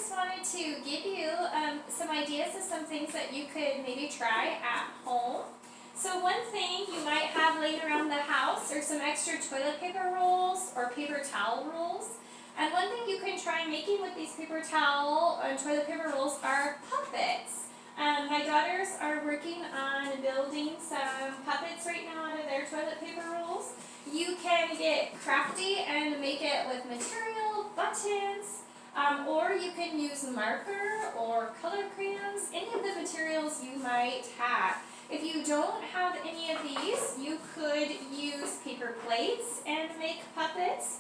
just wanted to give you some ideas of some things that you could maybe try at home. So one thing you might have laying around the house are some extra toilet paper rolls or paper towel rolls. And one thing you can try making with these paper towel and toilet paper rolls are puppets. My daughters are working on building some puppets right now out of their toilet paper rolls. You can get crafty and make it with material, buttons, or you can use marker or color crayons, any of the materials you might have. If you don't have any of these, you could use paper plates and make puppets,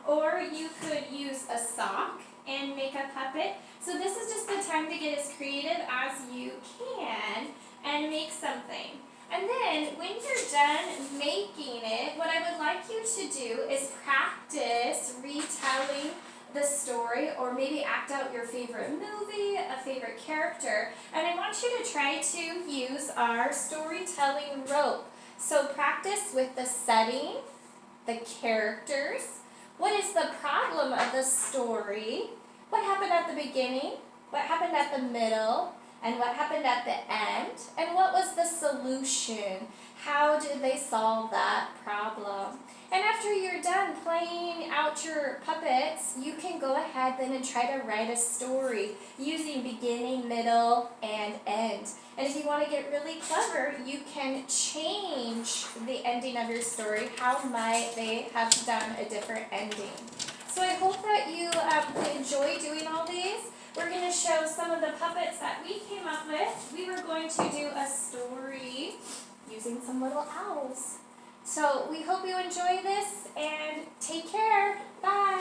or you could use a sock and make a puppet. So this is just the time to get as creative as you can and make something. And then when you're done making it, what I would like you to do is practice retelling the story, or maybe act out your favorite movie, a favorite character. And I want you to try to use our storytelling rope. So practice with the setting, the characters, what is the problem of the story, what happened at the beginning, what happened at the middle, and what happened at the end, and what was the solution? How did they solve that problem? And after you're done playing out your puppets, you can go ahead then and try to write a story using beginning, middle, and end. And if you want to get really clever, you can change the ending of your story. How might they have done a different ending? So I hope that you enjoy doing all these. We're going to show some of the puppets that we came up with. We were going to do a story using some little owls. So we hope you enjoy this and take care. Bye.